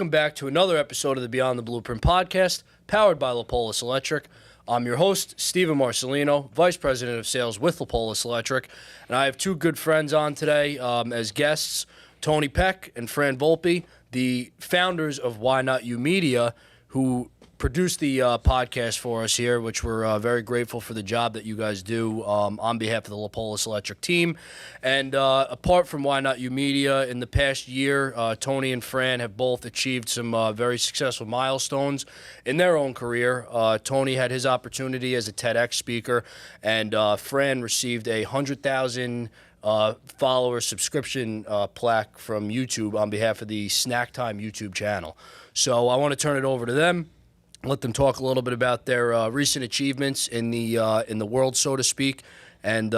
welcome back to another episode of the Beyond the Blueprint podcast, powered by Lapolis Electric. I'm your host, Stephen Marcellino, Vice President of Sales with Lapolis Electric, and I have two good friends on today as guests, Tony Pec and Fran Volpe, the founders of Why Not You Media, who produced the podcast for us here, which we're very grateful for the job that you guys do on behalf of the Lapolis Electric team. And apart from Why Not You Media, in the past year, Tony and Fran have both achieved some very successful milestones in their own career. Tony had his opportunity as a TEDx speaker, and Fran received a 100,000 follower subscription plaque from YouTube on behalf of the Snack Time YouTube channel. So I want to turn it over to them. Let them talk a little bit about their recent achievements in the world, so to speak, and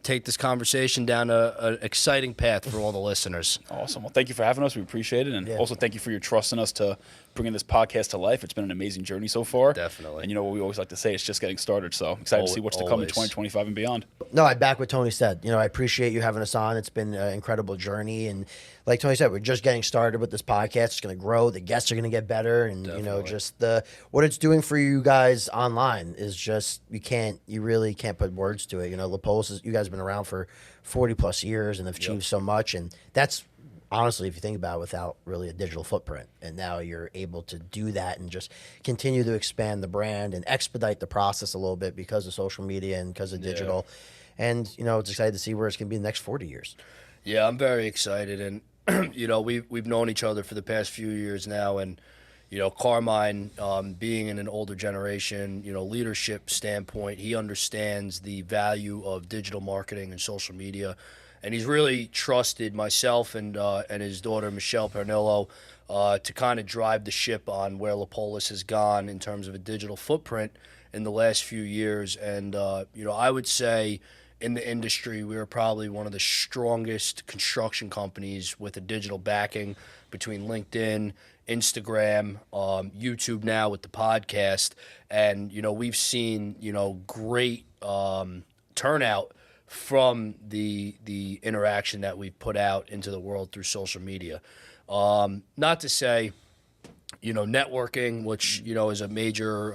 take this conversation down an exciting path for all the listeners. Awesome. Well, thank you for having us. We appreciate it. And also thank you for your trust in us to bringing this podcast to life. It's been an amazing journey so far. Definitely. And you know what we always like to say, it's just getting started. So I'm excited to see what's to come in 2025 and beyond. No, I back what Tony said. I appreciate you having us on. It's been an incredible journey. And like Tony said, we're just getting started with this podcast. It's going to grow. The guests are going to get better. And, just what it's doing for you guys online is just, you really can't put words to it. Lapolis, you guys have been around for 40 plus years and have achieved so much. And that's, honestly, if you think about it, without really a digital footprint. And now you're able to do that and just continue to expand the brand and expedite the process a little bit because of social media and because of digital. And, it's exciting to see where it's going to be in the next 40 years. Yeah, I'm very excited. And, we've known each other for the past few years now. And, Carmine, being in an older generation, leadership standpoint, he understands the value of digital marketing and social media. And he's really trusted myself and his daughter, Michelle Pernillo, to kind of drive the ship on where Lapolis has gone in terms of a digital footprint in the last few years. And, I would say in the industry, we are probably one of the strongest construction companies with a digital backing between LinkedIn, Instagram, YouTube now with the podcast. And, we've seen, great turnout from the interaction that we've put out into the world through social media. Not to say, networking, which, is a major,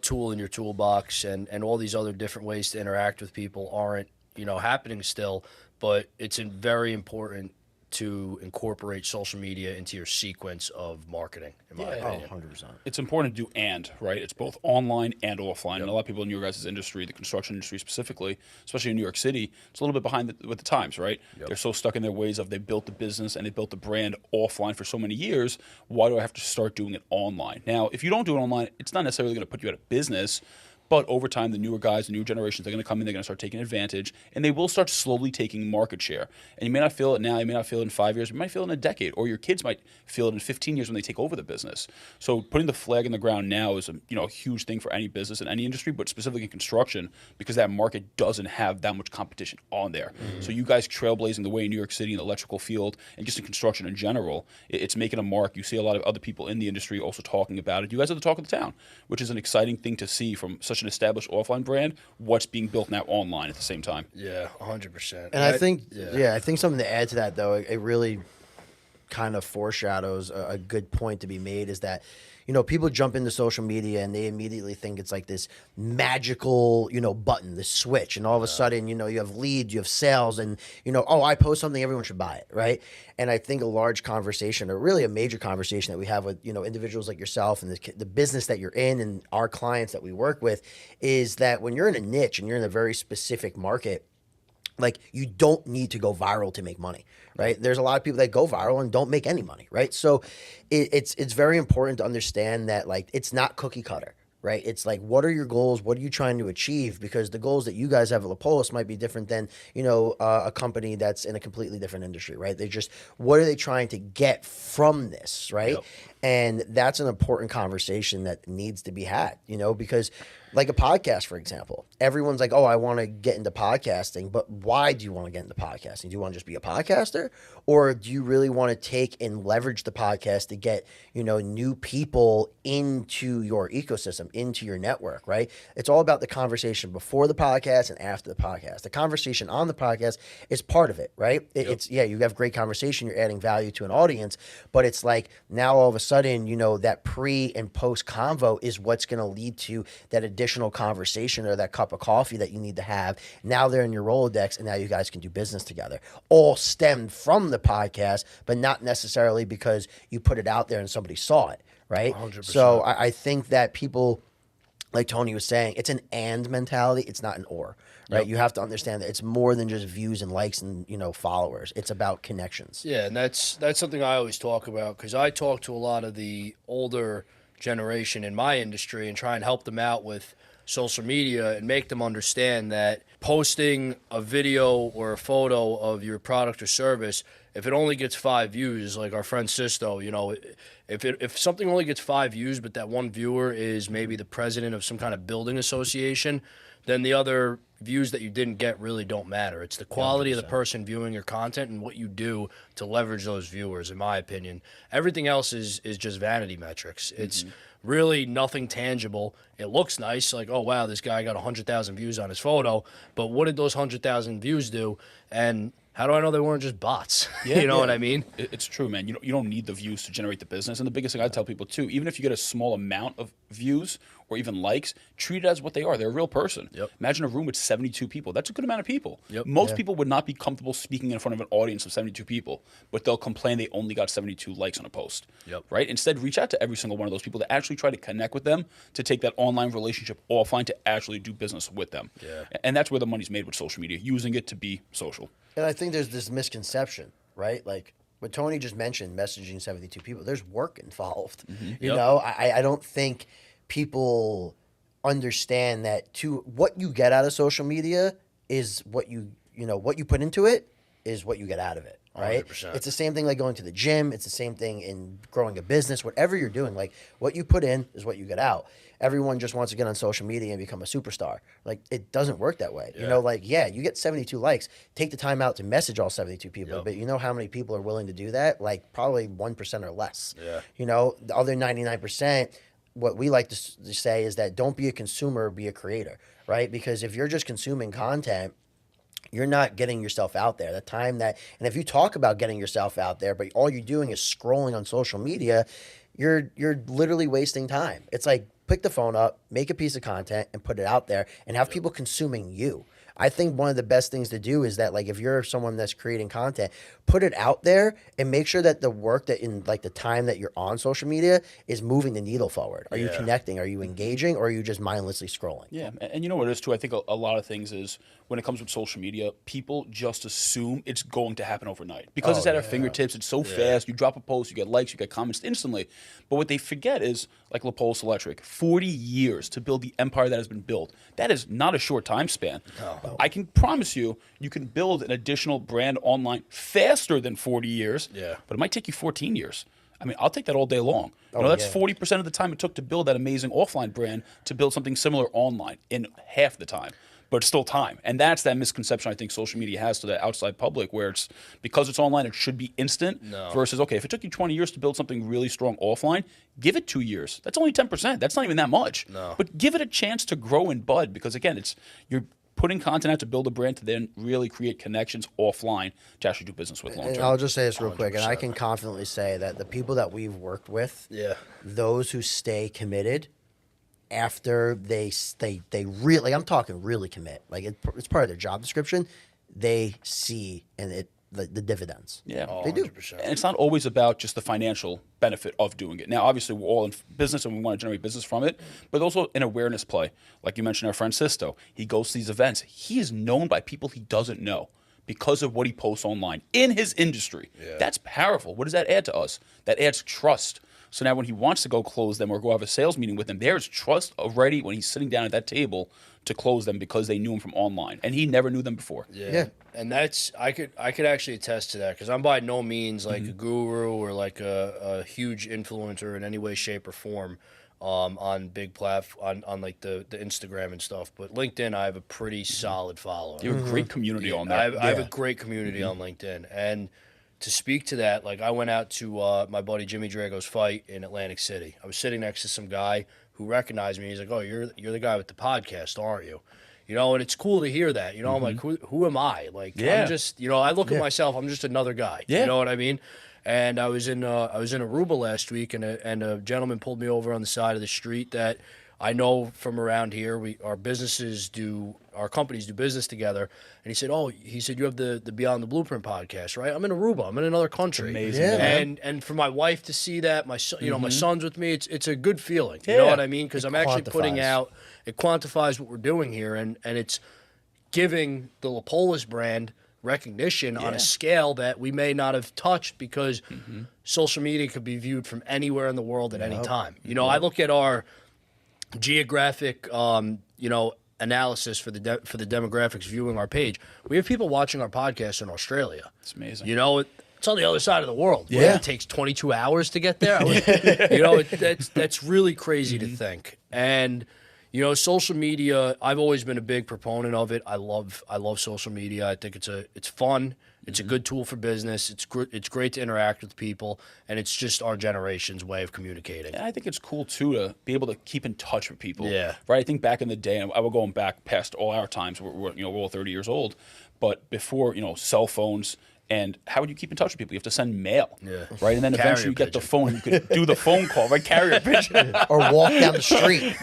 tool in your toolbox, and all these other different ways to interact with people aren't, happening still, but it's very important to incorporate social media into your sequence of marketing, in my opinion. 100%. It's important to do right? It's both online and offline. And a lot of people in your guys' industry, the construction industry specifically, especially in New York City, it's a little bit behind with the times, right? They're so stuck in their ways of they built the business and they built the brand offline for so many years. Why do I have to start doing it online? Now, if you don't do it online, it's not necessarily going to put you out of business. But over time, the newer guys, the newer generations, they're going to come in, they're going to start taking advantage, and they will start slowly taking market share. And you may not feel it now, you may not feel it in 5 years, you might feel it in a decade, or your kids might feel it in 15 years when they take over the business. So putting the flag in the ground now is a huge thing for any business in any industry, but specifically in construction, because that market doesn't have that much competition on there. So you guys trailblazing the way in New York City in the electrical field and just in construction in general, it's making a mark. You see a lot of other people in the industry also talking about it. You guys are the talk of the town, which is an exciting thing to see from such an established offline brand, what's being built now online at the same time. Yeah, 100%. And I think something to add to that, though, it really kind of foreshadows a good point to be made is that, people jump into social media and they immediately think it's like this magical, button, this switch. And all of a sudden, you have leads, you have sales, and, I post something, everyone should buy it, right? And I think a large conversation, or really a major conversation that we have with, individuals like yourself and the business that you're in and our clients that we work with is that when you're in a niche and you're in a very specific market, like, you don't need to go viral to make money, right? There's a lot of people that go viral and don't make any money, right? So it's very important to understand that, like, it's not cookie cutter, right? It's like, what are your goals? What are you trying to achieve? Because the goals that you guys have at Lapolis might be different than, a company that's in a completely different industry, right? What are they trying to get from this, right? Yep. And that's an important conversation that needs to be had, because Like a podcast, for example. Everyone's like, oh, I want to get into podcasting, but why do you want to get into podcasting? Do you want to just be a podcaster? Or do you really want to take and leverage the podcast to get, new people into your ecosystem, into your network, right? It's all about the conversation before the podcast and after the podcast. The conversation on the podcast is part of it, right? It's, you have great conversation, you're adding value to an audience, but it's like now all of a sudden, that pre and post convo is what's going to lead to that additional conversation or that cup of coffee that you need to have. Now they're in your Rolodex and now you guys can do business together. All stemmed from the podcast, but not necessarily because you put it out there and somebody saw it, right? 100%. So I think that people, like Tony was saying, it's an and mentality. It's not an or, right? Yep. You have to understand that it's more than just views and likes and, followers. It's about connections. Yeah, and that's something I always talk about because I talk to a lot of the older generation in my industry and try and help them out with social media and make them understand that posting a video or a photo of your product or service, if it only gets 5 views, like our friend Sisto, if something only gets 5 views, but that one viewer is maybe the president of some kind of building association, then the other views that you didn't get really don't matter. It's the quality 100%. Of the person viewing your content and what you do to leverage those viewers, in my opinion. Everything else is just vanity metrics. It's really nothing tangible. It looks nice, like, oh, wow, this guy got 100,000 views on his photo, but what did those 100,000 views do? And how do I know they weren't just bots? You know what I mean? It's true, man. You don't need the views to generate the business. And the biggest thing I tell people, too, even if you get a small amount of views or even likes, treat it as what they are. They're a real person. Yep. Imagine a room with 72 people. That's a good amount of people. Yep. Most people would not be comfortable speaking in front of an audience of 72 people, but they'll complain they only got 72 likes on a post. Yep. Right? Instead, reach out to every single one of those people to actually try to connect with them, to take that online relationship offline to actually do business with them. Yeah. And that's where the money's made with social media, using it to be social. And I think there's this misconception, right? Like what Tony just mentioned, messaging 72 people, there's work involved. You know, I don't think people understand that what you get out of social media is what what you put into it is what you get out of it. Right? 100%. It's the same thing like going to the gym. It's the same thing in growing a business, whatever you're doing. Like what you put in is what you get out. Everyone just wants to get on social media and become a superstar. Like it doesn't work that way. Yeah. You get 72 likes. Take the time out to message all 72 people. Yep. But you know how many people are willing to do that? Like probably 1% or less. Yeah. The other 99%, what we like to say is that don't be a consumer, be a creator, right? Because if you're just consuming content, you're not getting yourself out there. And if you talk about getting yourself out there, but all you're doing is scrolling on social media, you're literally wasting time. It's like pick the phone up, make a piece of content, and put it out there, and have people consuming you. I think one of the best things to do is that, like, if you're someone that's creating content, put it out there and make sure that the work that in like the time that you're on social media is moving the needle forward. Are you connecting? Are you engaging? Or are you just mindlessly scrolling? Yeah, and you know what it is too? I think a lot of things is when it comes with social media, people just assume it's going to happen overnight because it's at our fingertips. It's so fast. You drop a post, you get likes, you get comments instantly. But what they forget is, like LaPulse Electric, 40 years to build the empire that has been built. That is not a short time span. No. I can promise you, you can build an additional brand online faster than 40 years, but it might take you 14 years. I mean, I'll take that all day long. That's 40% of the time it took to build that amazing offline brand to build something similar online in half the time. But it's still time. And that's that misconception I think social media has to the outside public where it's because it's online, it should be instant versus, okay, if it took you 20 years to build something really strong offline, give it 2 years. That's only 10%. That's not even that much. No. But give it a chance to grow and bud because, again, you're putting content out to build a brand to then really create connections offline to actually do business with long term. And I'll just say this real quick, and I can confidently say that the people that we've worked with, those who stay committed after they really, I'm talking really commit, like it's part of their job description, they see the dividends. Yeah, they do. 100%. And it's not always about just the financial benefit of doing it. Now, obviously, we're all in business and we want to generate business from it, but also an awareness play. Like you mentioned, our friend Sisto, he goes to these events. He is known by people he doesn't know because of what he posts online in his industry. Yeah. That's powerful. What does that add to us? That adds trust. So now when he wants to go close them or go have a sales meeting with them, there's trust already when he's sitting down at that table to close them because they knew him from online. And he never knew them before. Yeah. And that's, I could actually attest to that because I'm by no means like a guru or like a huge influencer in any way, shape, or form. on big on like the Instagram and stuff. But LinkedIn, I have a pretty solid following. You have a great community on there. I have a great community on LinkedIn. And to speak to that, like I went out to my buddy Jimmy Drago's fight in Atlantic City. I was sitting next to some guy who recognized me. He's like, "Oh, you're the guy with the podcast, aren't you?" You know, and it's cool to hear that. You know, I'm like, who am I? Like, I'm just, you know, I look at myself. I'm just another guy. You know what I mean? And I was in Aruba last week, and a gentleman pulled me over on the side of the street that I know from around here. Our companies do business together. And he said, you have the Beyond the Blueprint podcast, right? I'm in Aruba. I'm in another country. Amazing. And for my wife to see that, my son, my son's with me. It's a good feeling. You know what I mean? Because I'm actually putting out. It quantifies what we're doing here, and it's giving the Lapolis brand recognition on a scale that we may not have touched because social media could be viewed from anywhere in the world at any time. You know, I look at our geographic, analysis for the demographics viewing our page. We have people watching our podcast in Australia. It's amazing. You know, it's on the other side of the world. Yeah, it takes 22 hours to get there. You know, that's really crazy to think. And you know, social media, I've always been a big proponent of it. I love social media. I think it's fun. It's a good tool for business. It's great to interact with people, and it's just our generation's way of communicating. And I think it's cool too to be able to keep in touch with people. Yeah. Right. I think back in the day, and I was going back past all our times. We're all 30 years old, but before cell phones. And how would you keep in touch with people? You have to send mail, right? And then eventually you get the phone. You could do the phone call, right? Carrier pigeon, or walk down the street.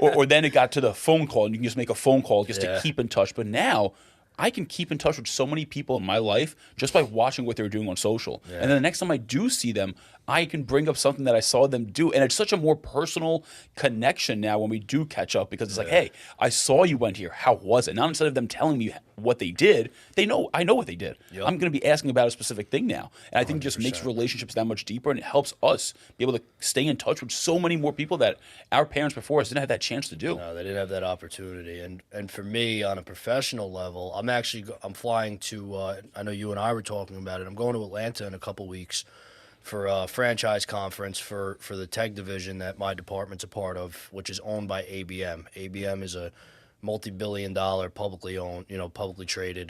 Or then it got to the phone call, and you can just make a phone call just to keep in touch. But now I can keep in touch with so many people in my life just by watching what they're doing on social. And then the next time I do see them, I can bring up something that I saw them do. And it's such a more personal connection now when we do catch up, because it's like, hey, I saw you went here. How was it? Now, instead of them telling me what they did, I know what they did. I'm going to be asking about a specific thing now. And I think it just makes relationships that much deeper, and it helps us be able to stay in touch with so many more people that our parents before us didn't have that chance to do. No, they didn't have that opportunity. And for me, on a professional level, I'm flying to, I know you and I were talking about it, I'm going to Atlanta in a couple weeks for a franchise conference for the tech division that my department's a part of, which is owned by ABM. ABM is a multi-billion-dollar publicly owned, publicly traded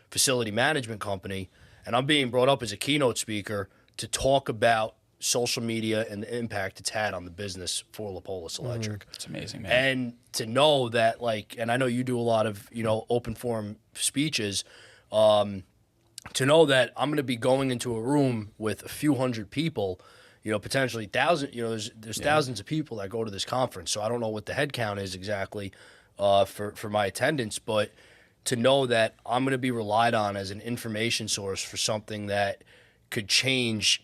facility management company, and I'm being brought up as a keynote speaker to talk about social media and the impact it's had on the business for Lapolis Electric. It's amazing, man. And to know that, and I know you do a lot of open forum speeches. To know that I'm going to be going into a room with a few hundred people, potentially thousands. There's thousands of people that go to this conference. So I don't know what the head count is exactly for my attendance, but to know that I'm going to be relied on as an information source for something that could change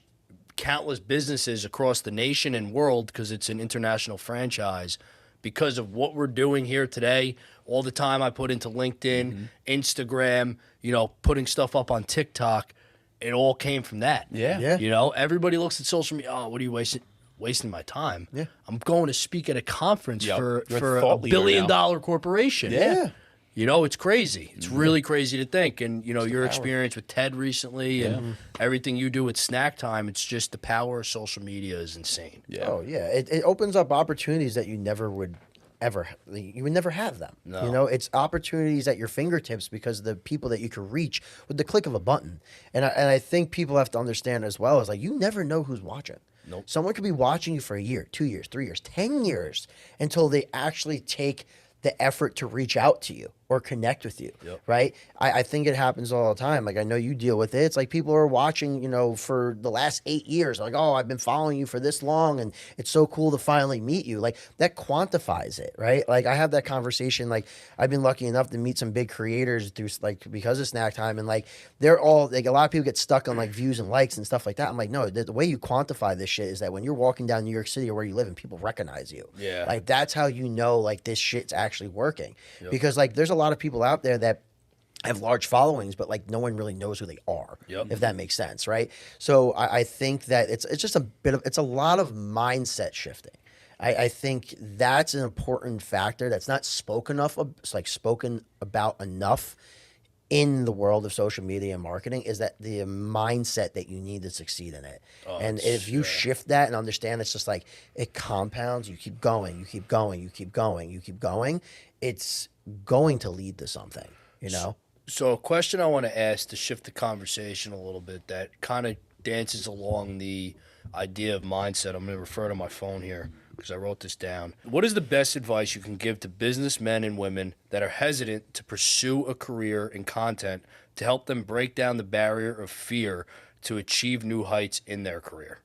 countless businesses across the nation and world, because it's an international franchise, because of what we're doing here today, all the time I put into LinkedIn, Instagram, putting stuff up on TikTok, it all came from that. Yeah. Everybody looks at social media, oh, what are you wasting my time? Yeah. I'm going to speak at a conference for You're a thought leader billion-dollar corporation. Yeah. It's crazy. It's really crazy to think. And, your experience with TED recently and everything you do with Snack Time, it's just the power of social media is insane. Yeah. Oh, yeah. It opens up opportunities that you would never have them. No. It's opportunities at your fingertips because of the people that you can reach with the click of a button. And I think people have to understand as well, is you never know who's watching. Nope. Someone could be watching you for a year, 2 years, 3 years, 10 years until they actually take the effort to reach out to you or connect with you, right? I think it happens all the time. I know you deal with it. It's people are watching, for the last 8 years. Oh, I've been following you for this long, and it's so cool to finally meet you. That quantifies it, right? I have that conversation. I've been lucky enough to meet some big creators through because of Snack Time, and they're all a lot of people get stuck on views and likes and stuff like that. I'm no, the way you quantify this shit is that when you're walking down New York City or where you live and people recognize you, that's how you know this shit's actually working. Because there's a lot of people out there that have large followings, but no one really knows who they are, if that makes sense, right? So I think that it's just it's a lot of mindset shifting. I think that's an important factor that's not spoken about enough in the world of social media and marketing is that the mindset that you need to succeed in it. And if you shift that and understand it's just like it compounds, you keep going, you keep going, you keep going, you keep going, it's going to lead to something, you know? So a question I want to ask to shift the conversation a little bit that kind of dances along the idea of mindset. I'm going to refer to my phone here because I wrote this down. What is the best advice you can give to businessmen and women that are hesitant to pursue a career in content to help them break down the barrier of fear to achieve new heights in their career?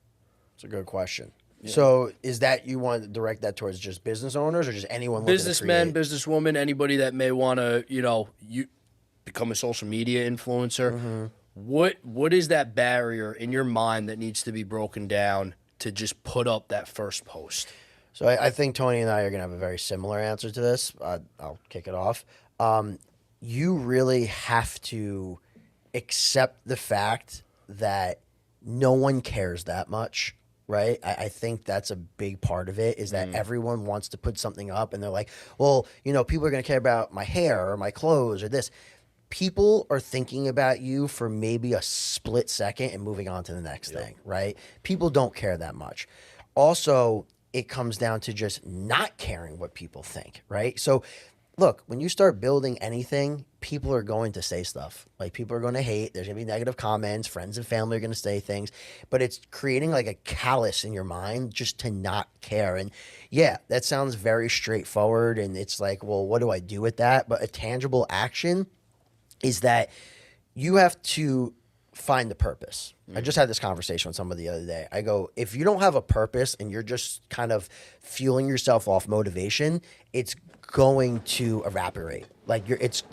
It's a good question. Yeah. So is that you want to direct that towards just business owners or just anyone looking Businessmen, to create? businesswoman, anybody that may want to, you become a social media influencer. What is that barrier in your mind that needs to be broken down to just put up that first post? So I think Tony and I are going to have a very similar answer to this. I'll kick it off. You really have to accept the fact that no one cares that much, right? I think that's a big part of it is that everyone wants to put something up and they're like, well, people are going to care about my hair or my clothes or this. People are thinking about you for maybe a split second and moving on to the next thing, right? People don't care that much. Also, it comes down to just not caring what people think, right? So look, when you start building anything, people are going to say stuff. Like people are going to hate. There's going to be negative comments. Friends and family are going to say things. But it's creating like a callus in your mind just to not care. And yeah, that sounds very straightforward. And it's like, well, what do I do with that? But a tangible action is that you have to find the purpose. I just had this conversation with somebody the other day. I go, if you don't have a purpose and you're just kind of fueling yourself off motivation, it's going to evaporate. Like it's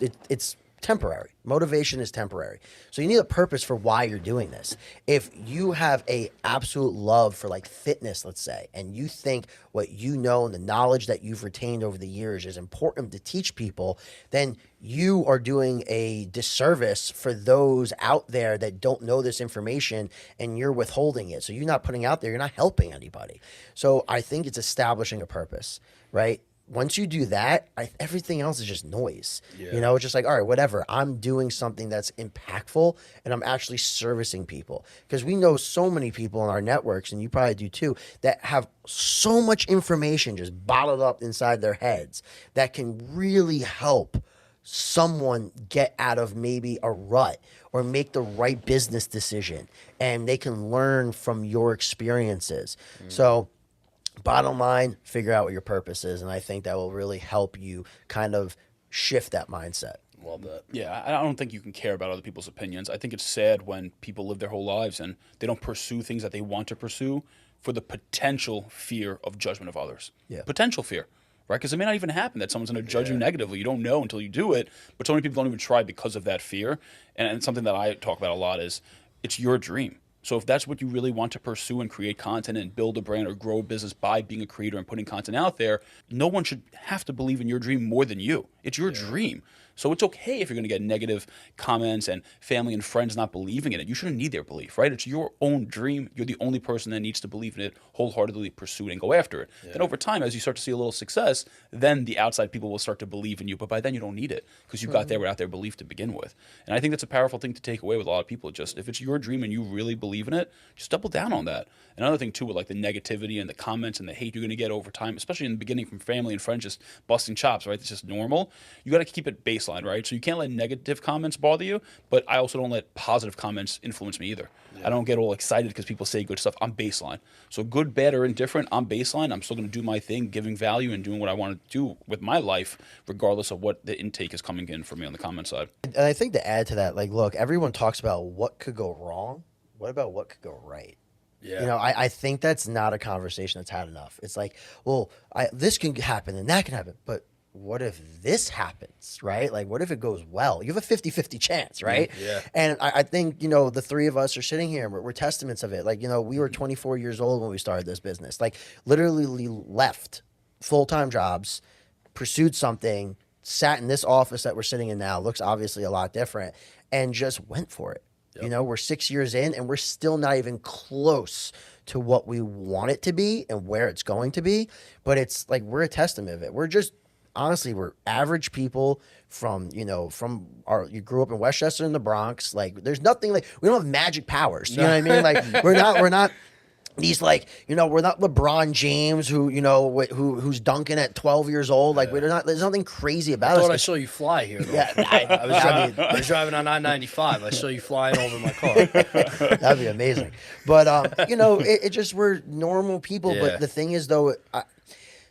temporary. Motivation is temporary. So you need a purpose for why you're doing this. If you have a absolute love for like fitness, let's say, and you think what you know and the knowledge that you've retained over the years is important to teach people, then you are doing a disservice for those out there that don't know this information and you're withholding it. So you're not putting out there, you're not helping anybody. So I think it's establishing a purpose, right? Once you do that, everything else is just noise. Yeah. It's just like, all right, whatever. I'm doing something that's impactful and I'm actually servicing people. Because we know so many people in our networks, and you probably do too, that have so much information just bottled up inside their heads that can really help someone get out of maybe a rut or make the right business decision. And they can learn from your experiences. So bottom line, figure out what your purpose is. And I think that will really help you kind of shift that mindset. Love that. Yeah, I don't think you can care about other people's opinions. I think it's sad when people live their whole lives and they don't pursue things that they want to pursue for the potential fear of judgment of others. Yeah. Potential fear, right? Because it may not even happen that someone's going to judge you negatively. You don't know until you do it. But so many people don't even try because of that fear. And something that I talk about a lot is it's your dream. So if that's what you really want to pursue and create content and build a brand or grow a business by being a creator and putting content out there, no one should have to believe in your dream more than you. It's your dream. So it's okay if you're going to get negative comments and family and friends not believing in it. You shouldn't need their belief, right? It's your own dream. You're the only person that needs to believe in it, wholeheartedly pursue it and go after it. Then over time, as you start to see a little success, then the outside people will start to believe in you. But by then you don't need it because you got there without their belief to begin with. And I think that's a powerful thing to take away with a lot of people. Just if it's your dream and you really believe in it, just double down on that. Another thing too, with like the negativity and the comments and the hate you're going to get over time, especially in the beginning from family and friends just busting chops, right? It's just normal. You got to keep it baseline, right? So you can't let negative comments bother you, but I also don't let positive comments influence me either. I don't get all excited because people say good stuff. I'm baseline. So good, bad, or indifferent, I'm baseline. I'm still going to do my thing, giving value and doing what I want to do with my life, regardless of what the intake is coming in for me on the comment side. And I think to add to that, like, look, everyone talks about what could go wrong. What about what could go right? Yeah. I think that's not a conversation that's had enough. It's like, well, this can happen and that can happen, but what if this happens, right? Like, what if it goes well? You have a 50-50 chance, right? Yeah. And I think, the three of us are sitting here and we're testaments of it. Like, we were 24 years old when we started this business. Like, literally left full-time jobs, pursued something, sat in this office that we're sitting in now, looks obviously a lot different, and just went for it. Yep. We're 6 years in and we're still not even close to what we want it to be and where it's going to be. But it's like, we're a testament of it. We're just honestly, we're average people from, you grew up in Westchester in the Bronx. Like, there's nothing like, we don't have magic powers. You know what I mean? Like, we're not these, like, we're not LeBron James who's dunking at 12 years old. Like, we're not, there's nothing crazy about I thought us. I saw you fly here. Though. Yeah, I was driving on I-95. I saw you flying over my car. That'd be amazing. But, it just, we're normal people. Yeah. But the thing is, though,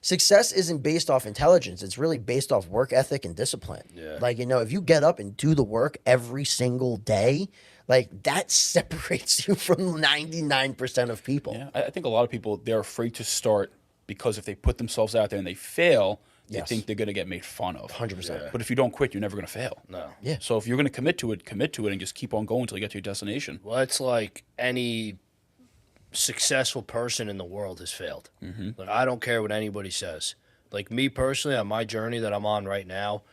success isn't based off intelligence. It's really based off work ethic and discipline. Yeah. Like, if you get up and do the work every single day, like, that separates you from 99% of people. Yeah, I think a lot of people, they're afraid to start because if they put themselves out there and they fail, they Yes. think they're going to get made fun of. 100%. But if you don't quit, you're never going to fail. No. Yeah. So if you're going to commit to it and just keep on going until you get to your destination. Well, it's like any successful person in the world has failed. Like, I don't care what anybody says. Like, me personally, on my journey that I'm on right now,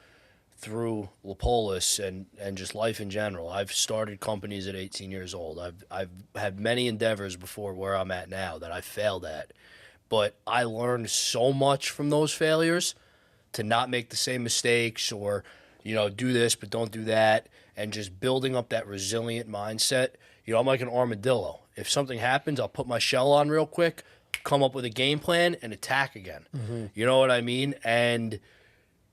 through Lapolis and just life in general, I've started companies at 18 years old. I've had many endeavors before where I'm at now that I failed at. But I learned so much from those failures to not make the same mistakes or, do this but don't do that, and just building up that resilient mindset. I'm like an armadillo. If something happens, I'll put my shell on real quick, come up with a game plan, and attack again. You know what I mean? And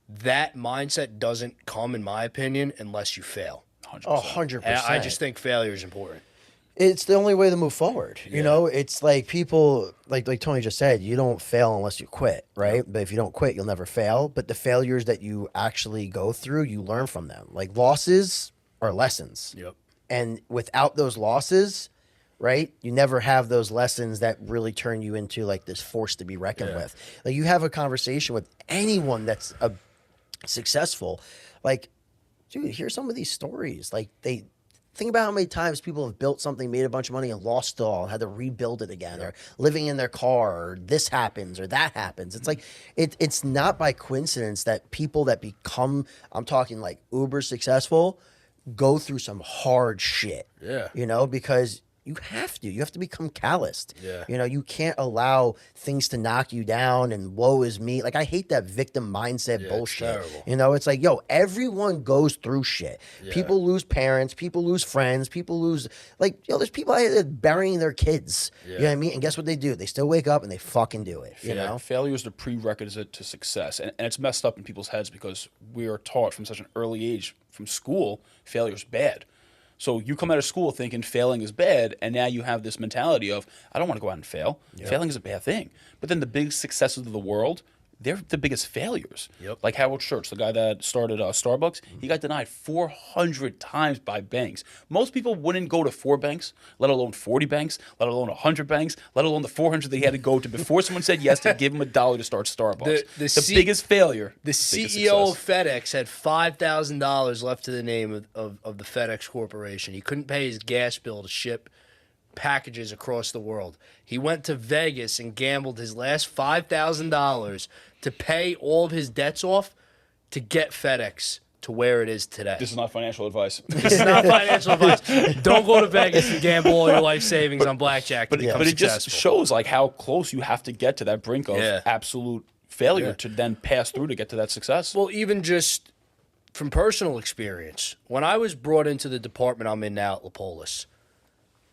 that mindset doesn't come, in my opinion, unless you fail. 100%. 100%. And I just think failure is important. It's the only way to move forward. It's like people, like Tony just said, you don't fail unless you quit, right? Yep. But if you don't quit, you'll never fail. But the failures that you actually go through, you learn from them. Like, losses are lessons. Yep. And without those losses, right, you never have those lessons that really turn you into, like, this force to be reckoned with. Like, you have a conversation with anyone that's successful, like, dude, here's some of these stories. Like, think about how many times people have built something, made a bunch of money, and lost it all, and had to rebuild it again, or living in their car, or this happens, or that happens. It's like, it's not by coincidence that people that become, I'm talking like uber successful, go through some hard shit. Yeah. Because you have to become calloused. Yeah. You can't allow things to knock you down and woe is me. Like, I hate that victim mindset bullshit. Terrible. It's like, everyone goes through shit. Yeah. People lose parents, people lose friends, people lose, like, there's people out here that are burying their kids. Yeah. You know what I mean? And guess what they do? They still wake up and they fucking do it. Failure is the prerequisite to success. And it's messed up in people's heads because we are taught from such an early age, from school, failure is bad. So you come out of school thinking failing is bad, and now you have this mentality of, I don't want to go out and fail. Yep. Failing is a bad thing. But then the big successes of the world, they're the biggest failures. Yep. Like Howard Schultz, the guy that started Starbucks, he got denied 400 times by banks. Most people wouldn't go to 4 banks, let alone 40 banks, let alone 100 banks, let alone the 400 they had to go to before someone said yes to give him $1 to start Starbucks. The biggest failure. The CEO of FedEx had $5,000 left to the name of the FedEx Corporation. He couldn't pay his gas bill to ship packages across the world. He went to Vegas and gambled his last $5,000 to pay all of his debts off to get FedEx to where it is today. This is not financial advice. This is not financial advice. Don't go to Vegas and gamble all your life savings on blackjack. But it just shows like how close you have to get to that brink of absolute failure to then pass through to get to that success. Well, even just from personal experience, when I was brought into the department I'm in now at Lapolis,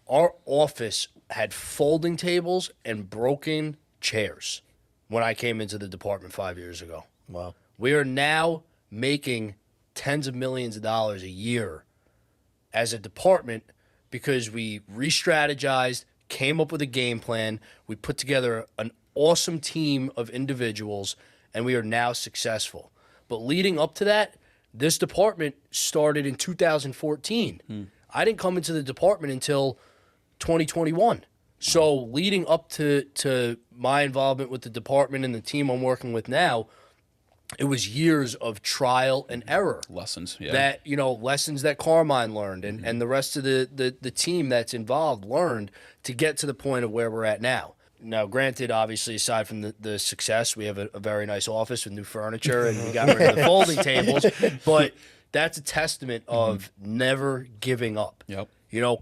our office had folding tables and broken chairs when I came into the department 5 years ago. Wow. We are now making tens of millions of dollars a year as a department because we re-strategized, came up with a game plan, we put together an awesome team of individuals, and we are now successful. But leading up to that, this department started in 2014. I didn't come into the department until 2021. So leading up to my involvement with the department and the team I'm working with now, it was years of trial and error. Lessons, yeah. That, lessons that Carmine learned and the rest of the team that's involved learned to get to the point of where we're at now. Now, granted, obviously, aside from the success, we have a very nice office with new furniture and we got rid of the folding tables, but that's a testament of never giving up. Yep.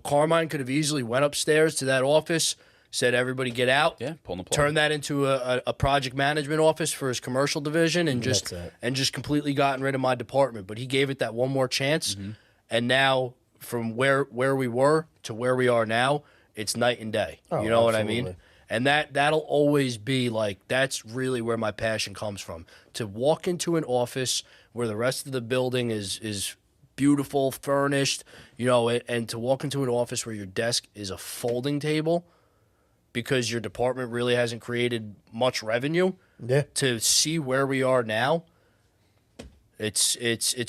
Carmine could have easily went upstairs to that office, said everybody get out. Yeah, pulling the plug. Turn that into a project management office for his commercial division, and just completely gotten rid of my department. But he gave it that one more chance, and now from where we were to where we are now, it's night and day. You know what I mean? And that'll always be like, that's really where my passion comes from. To walk into an office where the rest of the building is beautiful, furnished, you know, and to walk into an office where your desk is a folding table because your department really hasn't created much revenue. Yeah. To see where we are now, it's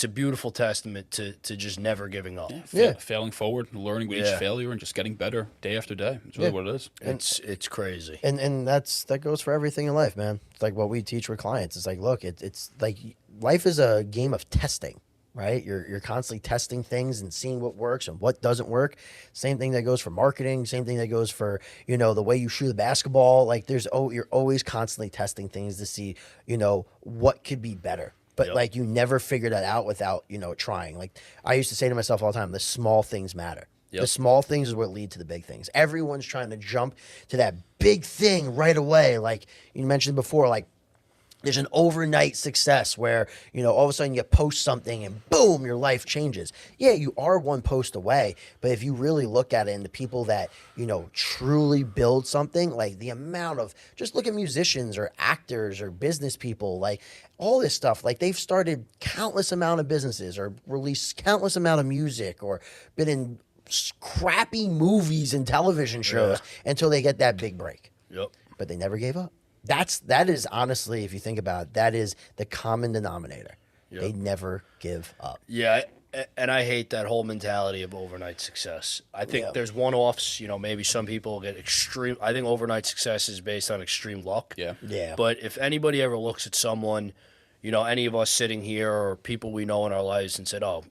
a beautiful testament to just never giving up. Failing forward, learning with each failure, and just getting better day after day. It's really what it is. It's crazy. And that goes for everything in life, man. It's like what we teach with clients. It's like, look, it's like life is a game of testing, right? You're constantly testing things and seeing what works and what doesn't work. Same thing that goes for marketing. Same thing that goes for, you know, the way you shoot a basketball. Like you're always constantly testing things to see, you know, what could be better. But like, you never figure that out without, you know, trying. Like I used to say to myself all the time, the small things matter. The small things is what lead to the big things. Everyone's trying to jump to that big thing right away. Like you mentioned before, like there's an overnight success where, you know, all of a sudden you post something and boom, your life changes. Yeah, you are one post away. But if you really look at it and the people that, you know, truly build something, like the amount of, just look at musicians or actors or business people, like all this stuff, like they've started countless amount of businesses or released countless amount of music or been in crappy movies and television shows until they get that big break. But they never gave up. That is honestly, if you think about it, that is the common denominator. They never give up. Yeah, and I hate that whole mentality of overnight success. I think there's one-offs, you know, maybe some people get extreme. I think overnight success is based on extreme luck. Yeah. But if anybody ever looks at someone, you know, any of us sitting here or people we know in our lives and said, oh,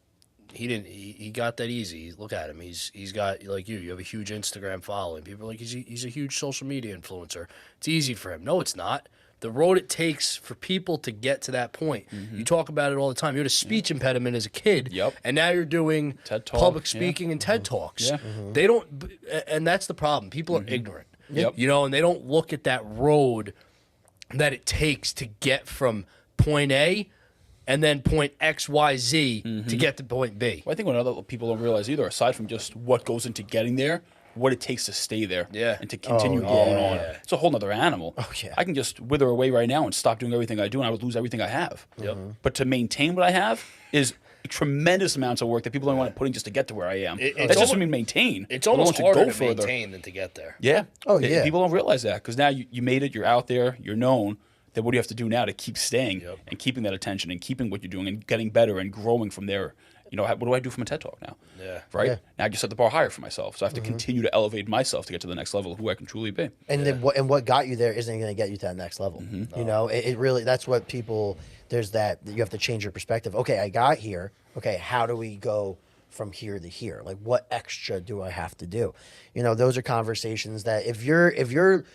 he got that easy. Look at him. He's got, like you have a huge Instagram following. People are like, he's a huge social media influencer. It's easy for him. No, it's not. The road it takes for people to get to that point. You talk about it all the time. You had a speech impediment as a kid, and now you're doing TED Talk, public speaking and TED Talks. They don't, and that's the problem. People are ignorant, you know, and they don't look at that road that it takes to get from point A and then point X, Y, Z to get to point B. Well, I think what other people don't realize either, aside from just what goes into getting there, what it takes to stay there and to continue going on. It's a whole nother animal. I can just wither away right now and stop doing everything I do, and I would lose everything I have. But to maintain what I have is tremendous amounts of work that people don't want to put in just to get to where I am. That's just what I mean, maintain. It's almost harder to maintain than to get there. People don't realize that because now you made it, you're out there, you're known. Then what do you have to do now to keep staying and keeping that attention and keeping what you're doing and getting better and growing from there? You know, what do I do from a TED Talk now? Right? Now I just set the bar higher for myself. So I have to continue to elevate myself to get to the next level of who I can truly be. And then what got you there isn't going to get you to that next level. You know, it really, that's what people, there's that, you have to change your perspective. Okay, I got here. Okay, how do we go from here to here? Like, what extra do I have to do? You know, those are conversations that if you're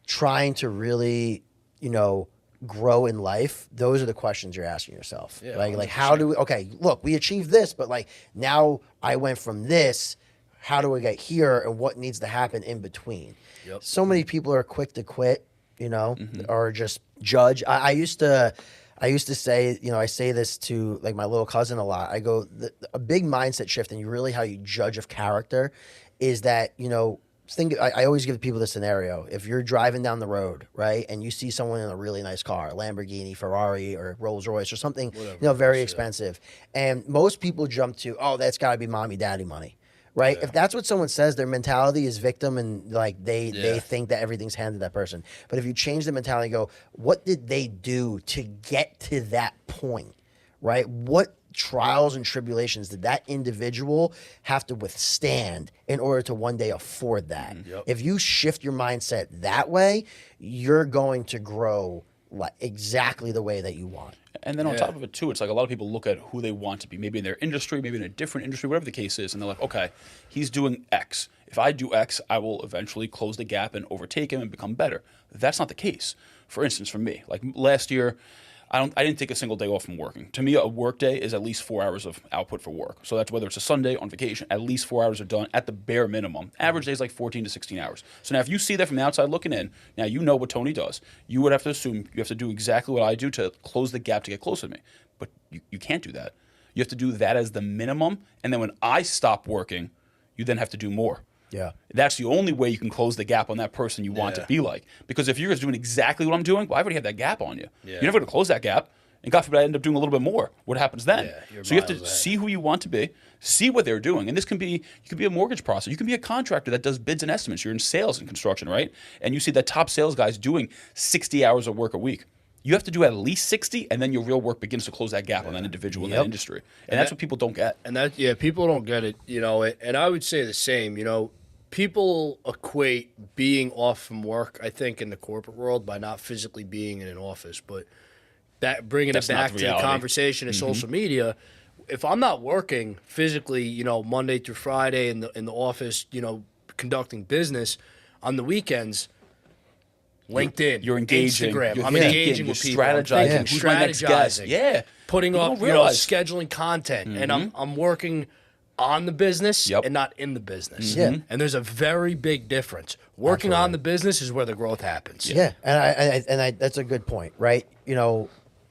trying to really, you know, grow in life, those are the questions you're asking yourself. Like how do we, okay, look, we achieved this, but like now I went from this, how do I get here and what needs to happen in between? So many people are quick to quit, you know, or just judge. I used to say, you know, I say this to like my little cousin a lot. I go, a big mindset shift and really how you judge of character is that, you know, I always give people the scenario. If you're driving down the road, right, and you see someone in a really nice car, Lamborghini, Ferrari, or Rolls Royce, or something, you know, very expensive, and most people jump to, oh, that's got to be mommy, daddy money, right? If that's what someone says, their mentality is victim, and like they think that everything's handed to that person. But if you change the mentality, and go, what did they do to get to that point, right? What trials and tribulations did that individual have to withstand in order to one day afford that? If you shift your mindset that way, you're going to grow like exactly the way that you want. And then on top of it too, it's like a lot of people look at who they want to be, maybe in their industry, maybe in a different industry, whatever the case is, and they're like, okay, he's doing X. If I do X, I will eventually close the gap and overtake him and become better. That's not the case. For instance, for me, like last year, I didn't take a single day off from working. To me, a work day is at least 4 hours of output for work. So that's whether it's a Sunday, on vacation, at least 4 hours are done at the bare minimum. Average day is like 14 to 16 hours. So now if you see that from the outside looking in, now you know what Tony does. You would have to assume you have to do exactly what I do to close the gap to get closer to me. But you can't do that. You have to do that as the minimum. And then when I stop working, you then have to do more. Yeah. That's the only way you can close the gap on that person you want to be like. Because if you're just doing exactly what I'm doing, well, I already have that gap on you. Yeah. You're never going to close that gap. And God forbid I end up doing a little bit more. What happens then? Yeah, So you have to see who you want to be, see what they're doing. And this can be, you can be a mortgage processor. You can be a contractor that does bids and estimates. You're in sales and construction, right? And you see that top sales guy's doing 60 hours of work a week. You have to do at least 60, and then your real work begins to close that gap on that individual in that industry. And that's what people don't get. And people don't get it, and I would say the same, people equate being off from work, I think, in the corporate world by not physically being in an office, but bringing it back to the conversation of social media. If I'm not working physically, Monday through Friday in the office, conducting business on the weekends, LinkedIn, you're engaging, Instagram. I'm engaging with people. Strategizing. Who's my next guest? Yeah, putting up, scheduling content, and I'm working on the business and not in the business. Yeah. And there's a very big difference. Working on the business is where the growth happens. Yeah, and I that's a good point, right?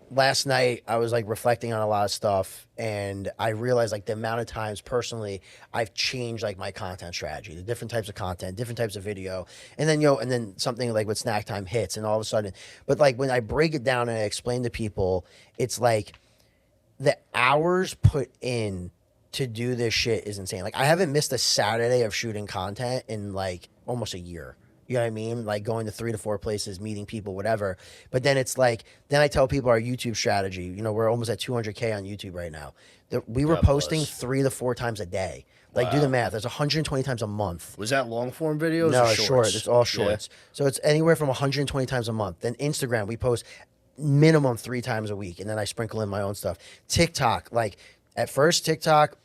Last night I was like reflecting on a lot of stuff, and I realized like the amount of times personally I've changed like my content strategy, the different types of content, different types of video, and then something like with Snack Time hits, and all of a sudden, but like when I break it down and I explain to people, it's like the hours put in to do this shit is insane. Like I haven't missed a Saturday of shooting content in like almost a year. You know what I mean? Like going to 3 to 4 places, meeting people, whatever. But then it's like, then I tell people our YouTube strategy. We're almost at 200K on YouTube right now. We were posting 3 to 4 times a day. Like do the math. There's 120 times a month. Was that long form videos? No, or it's short. It's all shorts. So it's anywhere from 120 times a month. Then Instagram, we post minimum 3 times a week. And then I sprinkle in my own stuff. TikTok, like at first TikTok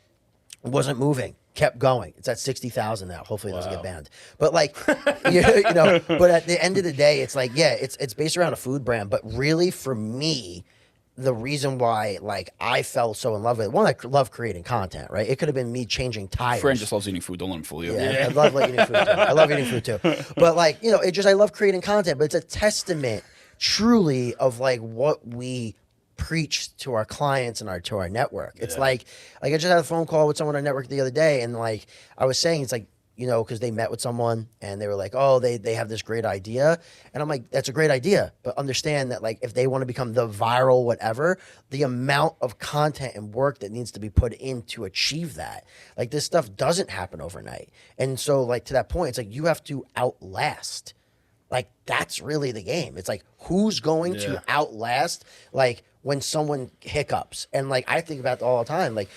wasn't moving. Kept going. It's at 60,000 now. Hopefully it doesn't get banned. But like, but at the end of the day, it's like, it's based around a food brand. But really for me, the reason why like I fell so in love with it, one, I love creating content, right? It could have been me changing tires. Fran just loves eating food. Don't let him fool you. Yeah, I love eating food too. I love eating food too. But like, I love creating content, but it's a testament truly of like what we preach to our clients and to our network. It's like I just had a phone call with someone on our network the other day, and like I was saying, it's like, because they met with someone and they were like, oh, they have this great idea. And I'm like, that's a great idea. But understand that like if they want to become the viral whatever, the amount of content and work that needs to be put in to achieve that. Like this stuff doesn't happen overnight. And so like to that point, it's like you have to outlast. Like that's really the game. It's like who's going to outlast like when someone hiccups. And like I think about it all the time. Like,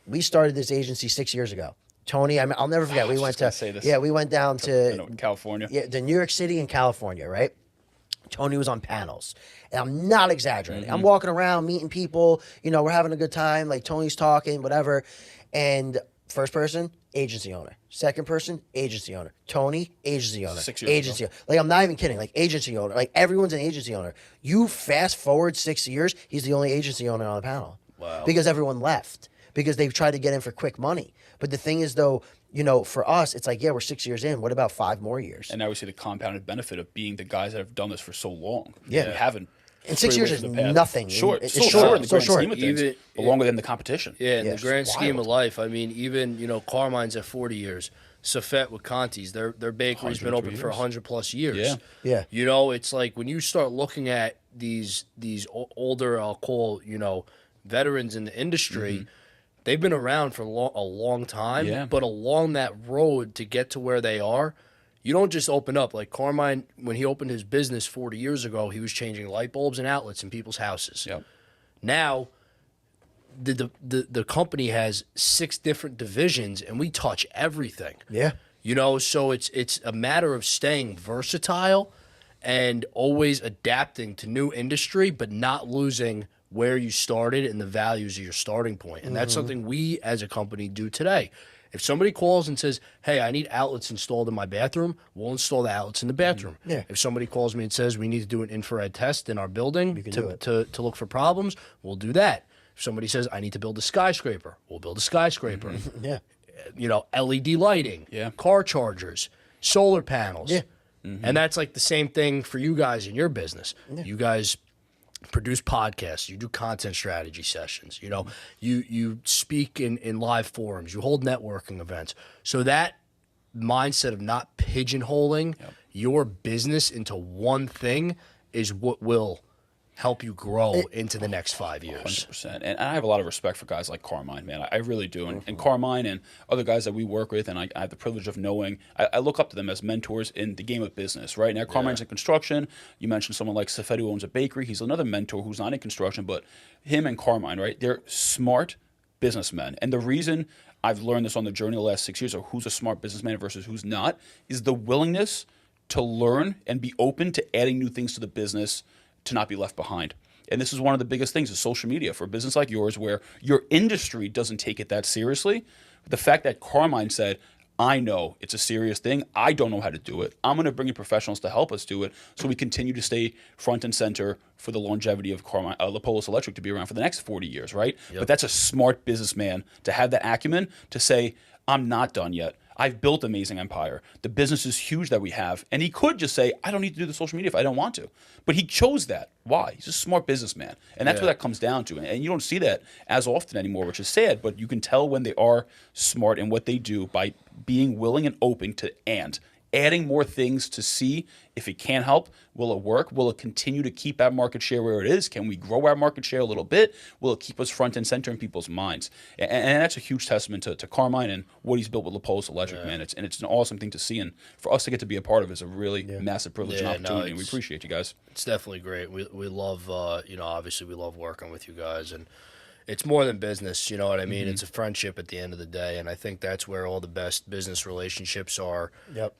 we started this agency 6 years ago. Tony, I'll never forget. We went down to California. Yeah, to New York City and California, right? Tony was on panels. And I'm not exaggerating. I'm walking around meeting people, we're having a good time, like Tony's talking, whatever. And first person, agency owner. Second person, agency owner. Tony, agency owner. 6 years agency ago. Like I'm not even kidding. Like agency owner. Like everyone's an agency owner. You fast forward 6 years, he's the only agency owner on the panel. Wow. Because everyone left. Because they've tried to get in for quick money. But the thing is though, for us, it's like, we're 6 years in. What about 5 more years? And now we see the compounded benefit of being the guys that have done this for so long. Yeah. We haven't. And 6 years is nothing. Short. It's It's short. in the So grand short. scheme of things, but longer than the competition. Yeah, in the it's grand scheme wild. of life, I mean, even, Carmine's at 40 years. Safette with Conti's, their bakery's been open for 100 plus years. Yeah. It's like when you start looking at these older, I'll call, veterans in the industry, they've been around for a long time. Yeah. But along that road to get to where they are, you don't just open up. Like Carmine, when he opened his business 40 years ago, he was changing light bulbs and outlets in people's houses. Yep. Now, the company has 6 different divisions, and we touch everything. Yeah. So it's a matter of staying versatile and always adapting to new industry, but not losing where you started and the values of your starting point. And that's something we as a company do today. If somebody calls and says, hey, I need outlets installed in my bathroom, we'll install the outlets in the bathroom. Yeah. If somebody calls me and says we need to do an infrared test in our building can do it. to look for problems, we'll do that. If somebody says I need to build a skyscraper, we'll build a skyscraper. Yeah. You know, LED lighting, car chargers, solar panels. Yeah. And that's like the same thing for you guys in your business. Yeah. You guys produce podcasts, you do content strategy sessions, you know, you speak in live forums, you hold networking events. So that mindset of not pigeonholing your business into one thing is what will help you grow into the next 5 years. 100%. And I have a lot of respect for guys like Carmine, man. I really do. And Carmine and other guys that we work with, and I have the privilege of knowing, I look up to them as mentors in the game of business, right? Now, Carmine's in construction. You mentioned someone like Safetti who owns a bakery. He's another mentor who's not in construction, but him and Carmine, right? They're smart businessmen. And the reason I've learned this on the journey the last 6 years of who's a smart businessman versus who's not is the willingness to learn and be open to adding new things to the business to not be left behind. And this is one of the biggest things is social media for a business like yours where your industry doesn't take it that seriously. The fact that Carmine said, I know it's a serious thing. I don't know how to do it. I'm going to bring in professionals to help us do it so we continue to stay front and center for the longevity of Carmine, Lapolis Electric to be around for the next 40 years, right? But that's a smart businessman to have that acumen to say, I'm not done yet. I've built an amazing empire. The business is huge that we have. And he could just say, I don't need to do the social media if I don't want to. But he chose that. Why? He's a smart businessman. And that's what that comes down to. And you don't see that as often anymore, which is sad. But you can tell when they are smart in what they do by being willing and open to adding more things to see if it can help. Will it work? Will it continue to keep our market share where it is? Can we grow our market share a little bit? Will it keep us front and center in people's minds? And that's a huge testament to Carmine and what he's built with Lapolis Electric, man. It's an awesome thing to see. And for us to get to be a part of it is a really massive privilege and opportunity. And we appreciate you guys. It's definitely great. We love, you know, obviously we love working with you guys. And it's more than business, you know what I mean? It's a friendship at the end of the day, and I think that's where all the best business relationships are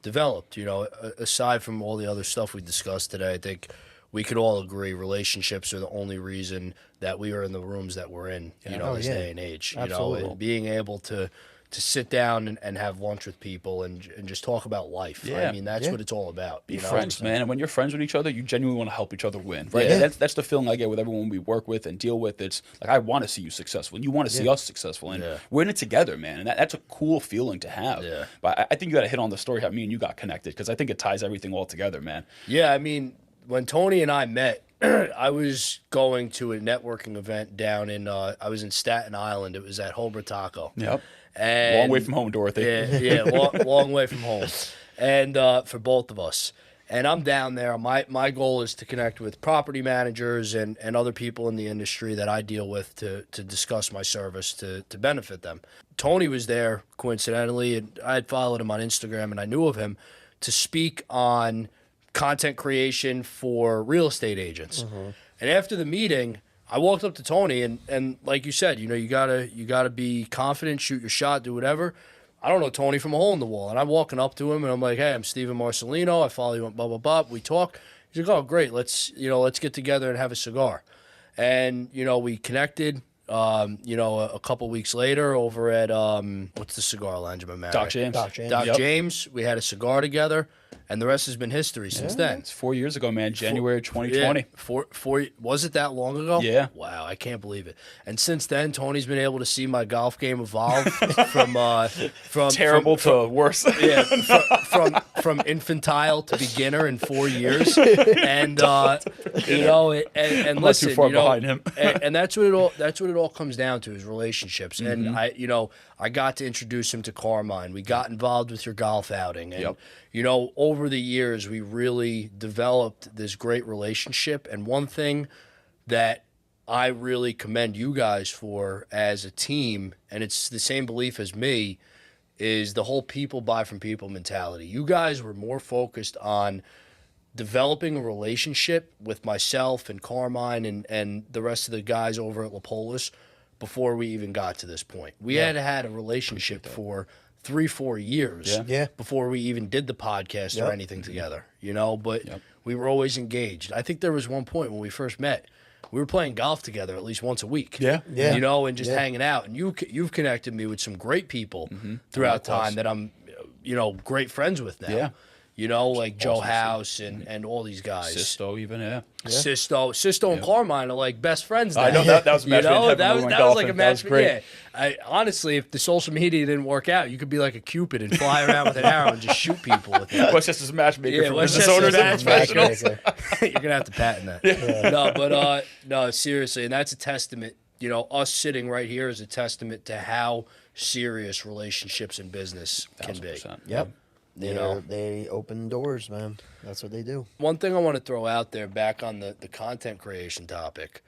developed. You know, aside from all the other stuff we discussed today, I think we could all agree relationships are the only reason that we are in the rooms that we're in, you know, this day and age. Absolutely. You know, and being able to sit down and have lunch with people and just talk about life. I mean, that's what it's all about. Be friends, man. And when you're friends with each other, you genuinely want to help each other win, right? That's the feeling I get with everyone we work with and deal with. It's like, I want to see you successful, and you want to see us successful, and we're in it together, man. And that's a cool feeling to have. But I think you got to hit on the story how me and you got connected, because I think it ties everything all together, man. Yeah, I mean, when Tony and I met, I was going to a networking event down in, I was in Staten Island. It was at Hobart Taco. Yep. And long way from home, Dorothy. Yeah, long way from home. And for both of us. And I'm down there. My goal is to connect with property managers and other people in the industry that I deal with to discuss my service to benefit them. Tony was there, coincidentally, and I had followed him on Instagram, and I knew of him to speak on content creation for real estate agents. And after the meeting, I walked up to Tony and like you said, you know, you gotta be confident, shoot your shot, do whatever. I don't know Tony from a hole in the wall. And I'm walking up to him and I'm like, hey, I'm Stephen Marcellino. I follow you on blah, blah, blah. We talk. He's like, oh, great. Let's get together and have a cigar. And, you know, we connected, you know, a couple weeks later over at, what's the cigar lounge I'm at? Doc James. Doc James. We had a cigar together. And the rest has been history since then. It's 4 years ago, man. January 2020. Yeah, four. Was it that long ago? Yeah. Wow, I can't believe it. And since then, Tony's been able to see my golf game evolve from terrible to worse. Yeah, from infantile to beginner in 4 years. And you know, and I'm listen, not too far you know, behind him. and that's what it all comes down to is relationships. And I got to introduce him to Carmine. We got involved with your golf outing. And, you know, over the years, we really developed this great relationship. And one thing that I really commend you guys for as a team, and it's the same belief as me, is the whole people buy from people mentality. You guys were more focused on developing a relationship with myself and Carmine and the rest of the guys over at Lapolis before we even got to this point. We had a relationship for 3-4 years before we even did the podcast or anything together, you know, but we were always engaged. I think there was one point when we first met, we were playing golf together at least once a week. Yeah. Yeah. You know, and just Yeah. hanging out. And you've connected me with some great people throughout time that I'm, you know, great friends with now. Yeah. You know, like Joe awesome to see. House and all these guys. Sisto even, yeah. Sisto and Carmine are like best friends now. I know that was a match made in heaven that when was we went that was like a golfing. That was match. great. Yeah, honestly, if the social media didn't work out, you could be like a Cupid and fly around with an arrow and just shoot people with it. Westchester's matchmaker Yeah, for Westchester's business owners and matchmaker. professionals. You're gonna have to patent that. No, but no, seriously, and that's a testament. You know, us sitting right here is a testament to how serious relationships in business can be. 1000%. Yep. know. They open doors, man. That's what they do. One thing I want to throw out there back on the content creation topic.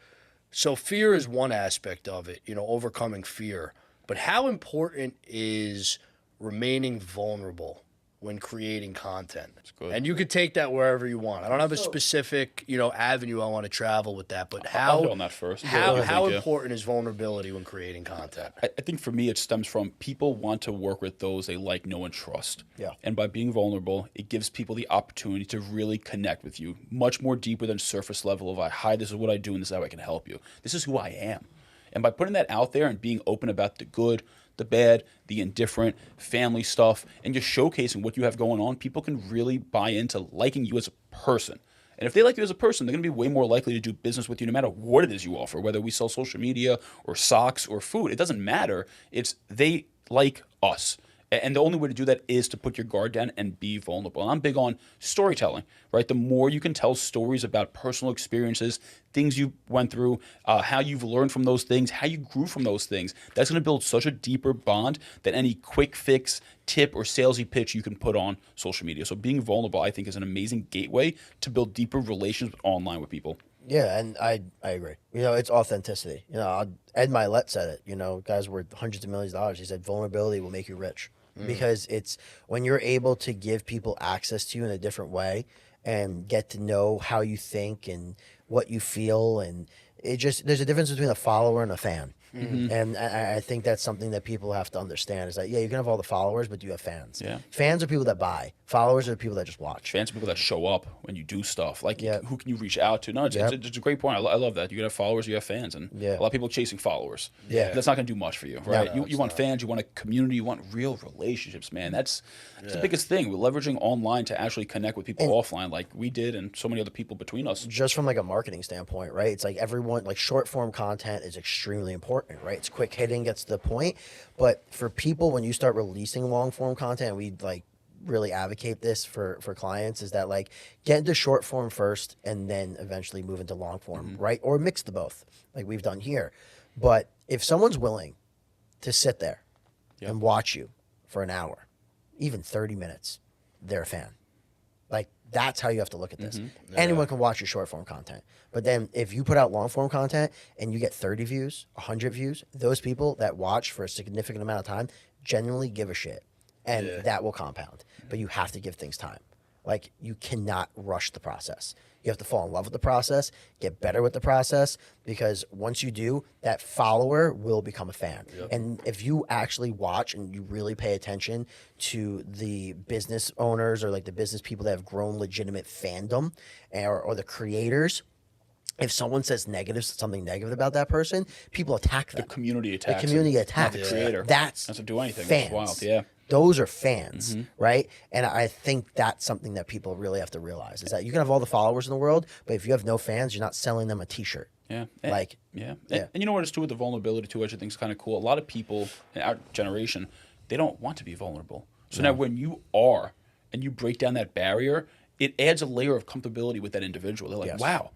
So fear is one aspect of it, you know, overcoming fear. But how important is remaining vulnerable when creating content? That's good. And you could take that wherever you want. I don't have a specific, you know, avenue I want to travel with that, but I'll how hit on that first. how Yeah, thank you. important is vulnerability when creating content? I think for me, it stems from people want to work with those they like, know, and trust. Yeah. And by being vulnerable, it gives people the opportunity to really connect with you much more deeper than surface level of, hi, this is what I do and this is how I can help you. This is who I am. And by putting that out there and being open about the good, the bad, the indifferent, family stuff, and just showcasing what you have going on, people can really buy into liking you as a person. And if they like you as a person, they're going to be way more likely to do business with you no matter what it is you offer, whether we sell social media or socks or food. It doesn't matter. It's they like us. And the only way to do that is to put your guard down and be vulnerable. And I'm big on storytelling, right? The more you can tell stories about personal experiences, things you went through, how you've learned from those things, how you grew from those things, that's going to build such a deeper bond than any quick fix, tip, or salesy pitch you can put on social media. So being vulnerable, I think, is an amazing gateway to build deeper relationships online with people. Yeah, and I agree. You know, it's authenticity. You know, Ed Milet said it. You know, guys worth hundreds of millions of dollars. He said vulnerability will make you rich. Because it's when you're able to give people access to you in a different way and get to know how you think and what you feel, and it just there's a difference between a follower and a fan. And I think that's something that people have to understand is that, yeah, you can have all the followers, but you have fans. Yeah. Fans are people that buy. Followers are the people that just watch. Fans are people that show up when you do stuff. Like, Yeah. who can you reach out to? No, it's a great point. I love that. You can have followers, you have fans, and Yeah. a lot of people chasing followers. Yeah. That's not going to do much for you, right? No, you want fans, you want a community, you want real relationships, man. That's the biggest thing. We're leveraging online to actually connect with people offline like we did and so many other people between us. Just from like a marketing standpoint, right? It's like everyone, like short form content is extremely important, right? It's quick hitting, gets to the point. But for people, when you start releasing long form content, we like really advocate this for clients, is that like get into short form first and then eventually move into long form, right? Or mix the both like we've done here. But if someone's willing to sit there and watch you for an hour, even 30 minutes, they're a fan. Like, that's how you have to look at this. Anyone can watch your short form content. But then if you put out long form content and you get 30 views, 100 views, those people that watch for a significant amount of time genuinely give a shit. And that will compound. But you have to give things time. Like, you cannot rush the process. You have to fall in love with the process, get better with the process, because once you do, that follower will become a fan. And if you actually watch and you really pay attention to the business owners or like the business people that have grown legitimate fandom, or the creators, if someone says something negative about that person, people attack them. The community attacks. The community it, attacks. not the creator. That's doesn't do anything. fans. It's wild. Yeah. Those are fans, right? And I think that's something that people really have to realize, is that you can have all the followers in the world, but if you have no fans, you're not selling them a T-shirt. Yeah. Like, yeah. Yeah. And you know what it's too with the vulnerability too, which I think is kind of cool. A lot of people in our generation, they don't want to be vulnerable. So now when you are and you break down that barrier, it adds a layer of comfortability with that individual. They're like, Yes. wow,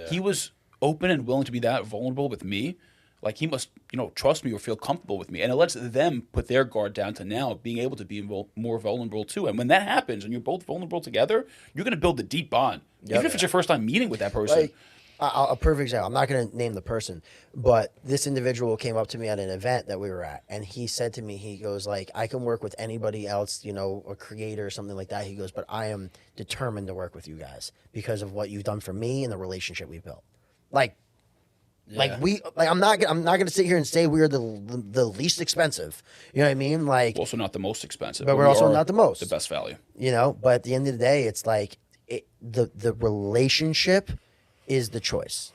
he was open and willing to be that vulnerable with me. Like, he must, trust me or feel comfortable with me. And it lets them put their guard down to now being able to be more vulnerable too. And when that happens and you're both vulnerable together, you're going to build a deep bond. Even if it's your first time meeting with that person. Like, a perfect example. I'm not going to name the person, but this individual came up to me at an event that we were at, and he said to me, he goes like, I can work with anybody else, a creator or something like that. He goes, but I am determined to work with you guys because of what you've done for me and the relationship we built. I'm not gonna sit here and say we're the least expensive. You know what I mean? Like, Also not the most expensive. But we're we also are not the most. The best value. But at the end of the day, it's like the relationship is the choice.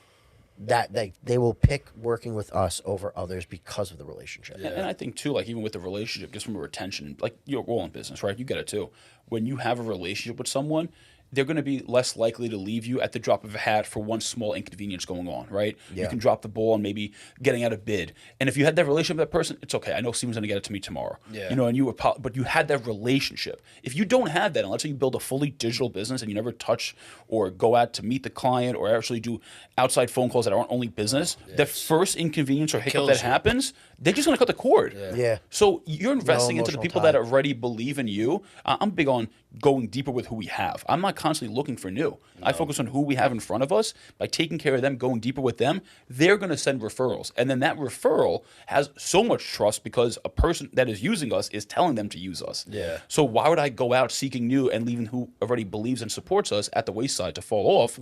that they will pick working with us over others because of the relationship. And I think too, like even with the relationship, just from a retention, like you're all in business, right? You get it too. When you have a relationship with someone, they're going to be less likely to leave you at the drop of a hat for one small inconvenience going on, right? Yeah. You can drop the ball on maybe getting out a bid. And if you had that relationship with that person, it's okay. I know Steven's going to get it to me tomorrow. Yeah. You know, and but you had that relationship. If you don't have that, and let's say you build a fully digital business and you never touch or go out to meet the client or actually do outside phone calls that aren't only business, the first inconvenience or hiccup Kills that you. happens, they're just going to cut the cord. Yeah. So you're investing into the emotional people tie. that already believe in you. I'm big on going deeper with who we have. I'm not constantly looking for new. I focus on who we have in front of us. By taking care of them, going deeper with them, they're going to send referrals. And then that referral has so much trust because a person that is using us is telling them to use us. Yeah. So why would I go out seeking new and leaving who already believes and supports us at the wayside to fall off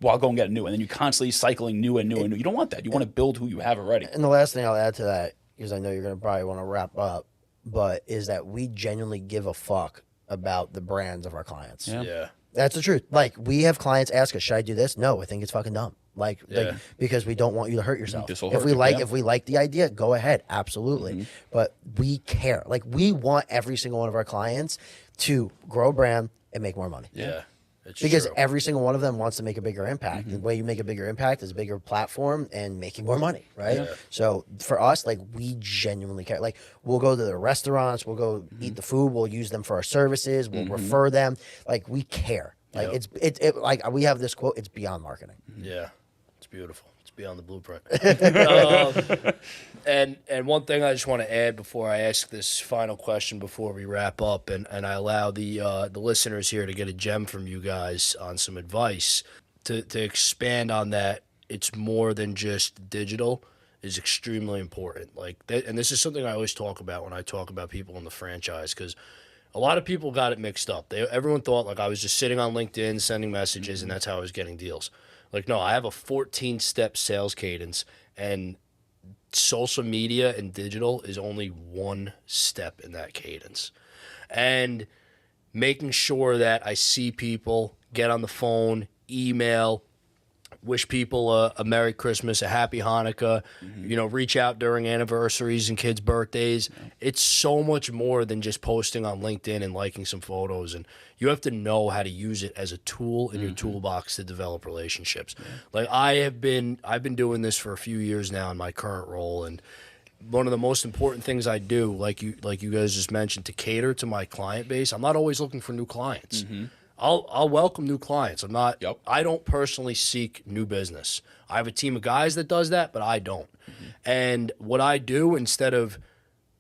while going get new? And then you constantly cycling new and new and new. You don't want that. You want to build who you have already. And the last thing I'll add to that, because I know you're going to probably want to wrap up, but is that we genuinely give a fuck about the brands of our clients. Yeah. That's the truth. Like, we have clients ask us, should I do this? No, I think it's fucking dumb. Like because we don't want you to hurt yourself. This'll If hurt we you, like yeah. if we like the idea, go ahead, absolutely. But we care. Like, we want every single one of our clients to grow a brand and make more money. Yeah. It's Because true. every single one of them wants to make a bigger impact. The way you make a bigger impact is a bigger platform and making more money, right? Yeah. So for us, like, we genuinely care. Like, we'll go to the restaurants, we'll go eat the food, we'll use them for our services, we'll refer them. Like, we care. Like, it like we have this quote, it's beyond marketing. Yeah, it's beautiful. It's beyond the blueprint. And one thing I just want to add before I ask this final question before we wrap up, and I allow the listeners here to get a gem from you guys on some advice to expand on that. It's more than just digital is extremely important. Like, and this is something I always talk about when I talk about people in the franchise, because a lot of people got it mixed up. Everyone thought like I was just sitting on LinkedIn sending messages and that's how I was getting deals. Like, no, I have a 14-step sales cadence, and social media and digital is only one step in that cadence. And making sure that I see people, get on the phone, email, wish people a Merry Christmas, a Happy Hanukkah, reach out during anniversaries and kids' birthdays. It's so much more than just posting on LinkedIn and liking some photos. And you have to know how to use it as a tool in your toolbox to develop relationships. Like, I've been doing this for a few years now in my current role, and one of the most important things I do, like you guys just mentioned, to cater to my client base. I'm not always looking for new clients. I'll welcome new clients. I'm not. I don't personally seek new business. I have a team of guys that does that, but I don't. And what I do, instead of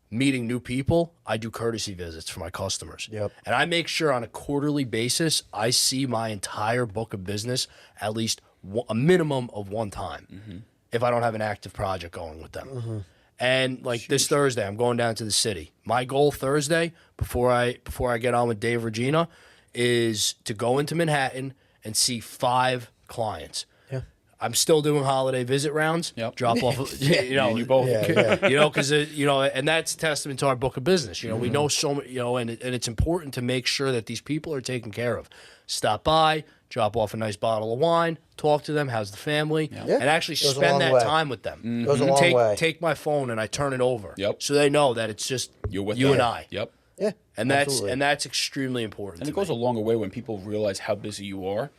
meeting new people, I do courtesy visits for my customers. And I make sure on a quarterly basis I see my entire book of business at least a minimum of one time, if I don't have an active project going with them. And like this Thursday, I'm going down to the city. My goal Thursday, before I get on with Dave Regina, is to go into Manhattan and see 5 clients. I'm still doing holiday visit rounds. Drop off, you both. because and that's testament to our book of business. We know so much, and it's important to make sure that these people are taken care of. Stop by, drop off a nice bottle of wine, talk to them, how's the family, and actually Goes a spend long that way. time with them. Goes a long way. Take my phone and I turn it over, so they know that it's just You're with you them. and I. Yeah. And absolutely. that's extremely important. And to it goes me. a longer way when people realize how busy you are,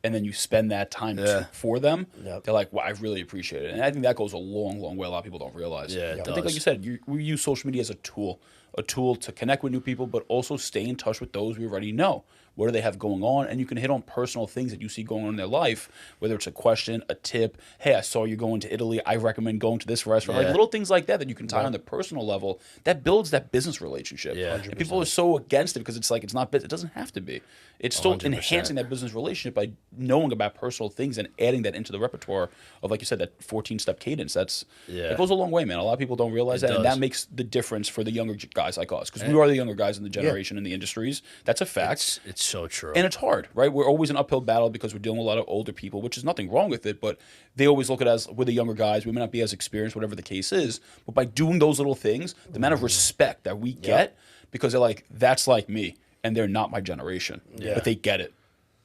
and then you spend that time for them. They're like, "Wow, I really appreciate it." And I think that goes a long, long way. A lot of people don't realize. Yeah, it I think, does. like you said, we use social media as a tool to connect with new people, but also stay in touch with those we already know. What do they have going on? And you can hit on personal things that you see going on in their life, whether it's a question, a tip. Hey, I saw you going to Italy. I recommend going to this restaurant. Like little things like that you can tie on the personal level. That builds that business relationship. And people are so against it because it's like it's not business. It doesn't have to be. It's still 100%. enhancing that business relationship by knowing about personal things and adding that into the repertoire of, like you said, that 14-step cadence. It goes a long way, man. A lot of people don't realize that, and that makes the difference for the younger guys like us, because we are the younger guys in the generation in the industries. That's a fact. It's so true. And it's hard, right? We're always an uphill battle because we're dealing with a lot of older people, which is nothing wrong with it, but they always look at us, we're the younger guys, we may not be as experienced, whatever the case is, but by doing those little things, the amount of respect that we get, because they're like, that's like me, and they're not my generation, but they get it.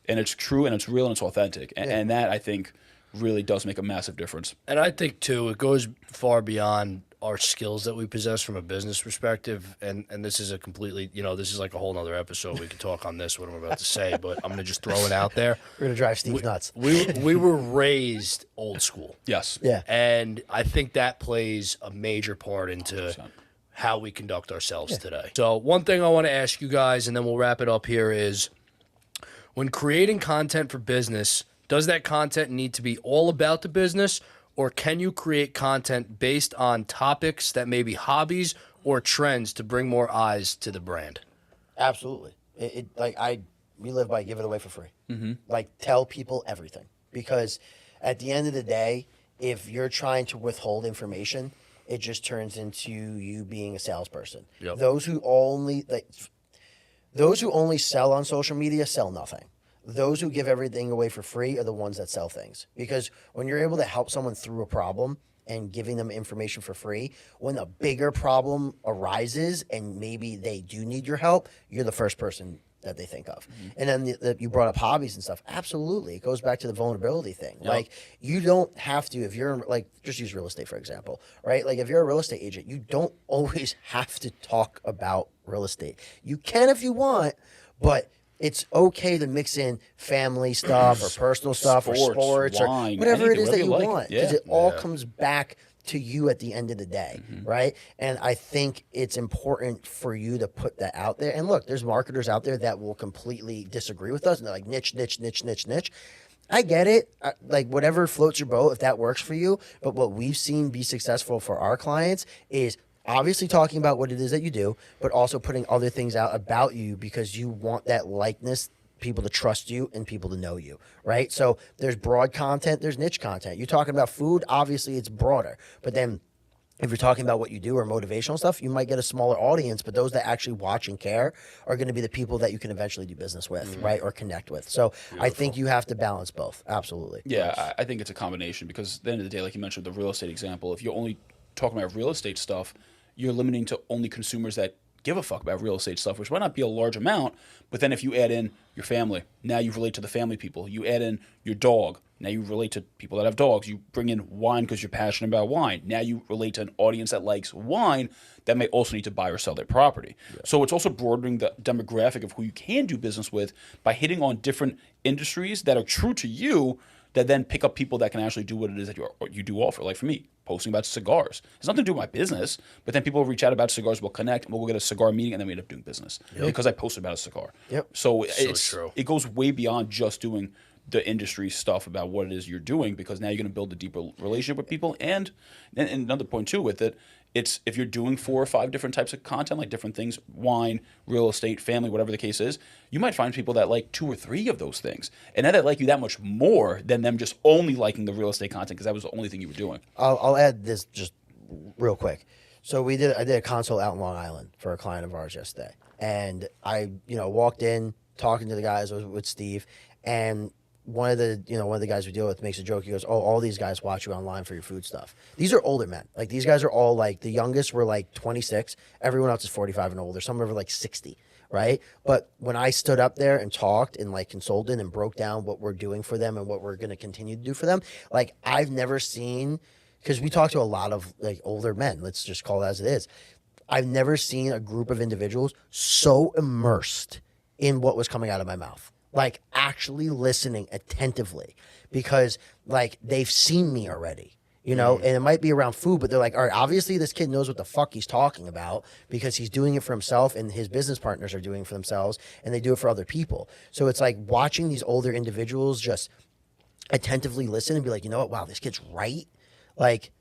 And it's true, and it's real, and it's authentic. And that, I think, really does make a massive difference. And I think too, it goes far beyond our skills that we possess from a business perspective. And this is a completely, this is like a whole nother episode. We could talk on this, what I'm about to say, but I'm going to just throw it out there. We're gonna drive Steve nuts. We were raised old school. Yes. Yeah. And I think that plays a major part into 100%. how we conduct ourselves today. So one thing I want to ask you guys, and then we'll wrap it up here, is when creating content for business, does that content need to be all about the business, or can you create content based on topics that may be hobbies or trends to bring more eyes to the brand? Absolutely. We live by give it away for free. Mm-hmm. Like, tell people everything, because at the end of the day, if you're trying to withhold information, it just turns into you being a salesperson. Yep. Those who only sell on social media sell nothing. Those who give everything away for free are the ones that sell things. Because when you're able to help someone through a problem and giving them information for free, when a bigger problem arises and maybe they do need your help, you're the first person that they think of. Mm-hmm. And then you brought up hobbies and stuff. Absolutely. It goes back to the vulnerability thing. Yep. Like, you don't have to, if you're like, just use real estate, for example, right? Like, if you're a real estate agent, you don't always have to talk about real estate. You can if you want, but it's okay to mix in family stuff or personal stuff or sports wine, or whatever it is that you like. want. Because it all comes back to you at the end of the day, right? And I think it's important for you to put that out there. And look, there's marketers out there that will completely disagree with us, and they're like, niche. I get it. Like, whatever floats your boat, if that works for you. But what we've seen be successful for our clients is obviously talking about what it is that you do, but also putting other things out about you, because you want that likeness, people to trust you and people to know you, right? So there's broad content, there's niche content. You're talking about food, obviously it's broader. But then if you're talking about what you do or motivational stuff, you might get a smaller audience, but those that actually watch and care are going to be the people that you can eventually do business with, right? Or connect with. So I think you have to balance both. Absolutely. Yeah, I think it's a combination, because at the end of the day, like you mentioned, the real estate example, if you're only talking about real estate stuff, you're limiting to only consumers that give a fuck about real estate stuff, which might not be a large amount, but then if you add in your family, now you relate to the family people. You add in your dog, now you relate to people that have dogs. You bring in wine because you're passionate about wine. Now you relate to an audience that likes wine that may also need to buy or sell their property. Yeah. So it's also broadening the demographic of who you can do business with by hitting on different industries that are true to you, that then pick up people that can actually do what it is that you do offer. Like for me, posting about cigars. It's nothing to do with my business, but then people will reach out about cigars, we'll connect, and we'll go get a cigar meeting, and then we end up doing business because I posted about a cigar. Yep. So true. It goes way beyond just doing the industry stuff about what it is you're doing, because now you're going to build a deeper relationship with people. And another point too with it, it's if you're doing 4 or 5 different types of content, like different things, wine, real estate, family, whatever the case is, you might find people that like 2 or 3 of those things. And now they like you that much more than them just only liking the real estate content because that was the only thing you were doing. I'll add this just real quick. So I did a consult out in Long Island for a client of ours yesterday. And I, walked in talking to the guys with Steve, and one of the guys we deal with makes a joke. He goes, "Oh, all these guys watch you online for your food stuff." These are older men. Like, these guys are all like, the youngest were like 26. Everyone else is 45 and older. Some of them are like 60, right? But when I stood up there and talked and like consulted and broke down what we're doing for them and what we're going to continue to do for them, like, I've never seen, because we talk to a lot of like older men, let's just call it as it is. I've never seen a group of individuals so immersed in what was coming out of my mouth. Like, actually listening attentively, because like they've seen me already, and it might be around food, but they're like, all right, obviously this kid knows what the fuck he's talking about, because he's doing it for himself and his business partners are doing it for themselves and they do it for other people. So it's like watching these older individuals just attentively listen and be like, you know what? Wow, this kid's right. Like,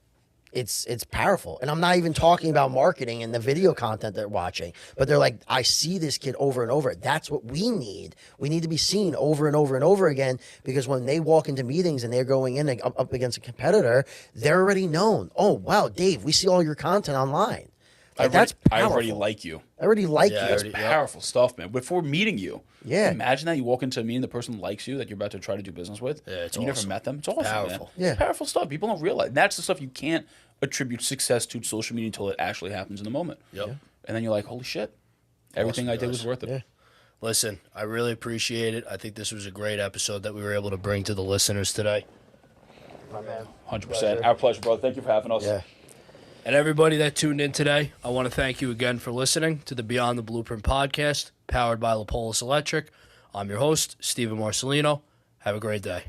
it's powerful. And I'm not even talking about marketing and the video content they're watching, but they're like, I see this kid over and over. That's what we need. We need to be seen over and over and over again, because when they walk into meetings and they're going in up against a competitor, they're already known. Oh, wow, Dave, we see all your content online. Like, that's powerful. I already like you. I already like you. That's powerful stuff, man. Before meeting you. Yeah. Imagine that you walk into a meeting, the person likes you, that you're about to try to do business with. Yeah, it's and you awesome. never met them. It's awesome, Powerful. man. Yeah. It's powerful stuff. People don't realize. That's the stuff you can't attribute success to social media until it actually happens in the moment. Yep. Yeah. And then you're like, holy shit. Everything I did was worth it. Yeah. Listen, I really appreciate it. I think this was a great episode that we were able to bring to the listeners today. my man. 100%. Our pleasure, brother. Thank you for having us. Yeah. And everybody that tuned in today, I want to thank you again for listening to the Beyond the Blueprint podcast, powered by LaPolis Electric. I'm your host, Stephen Marcellino. Have a great day.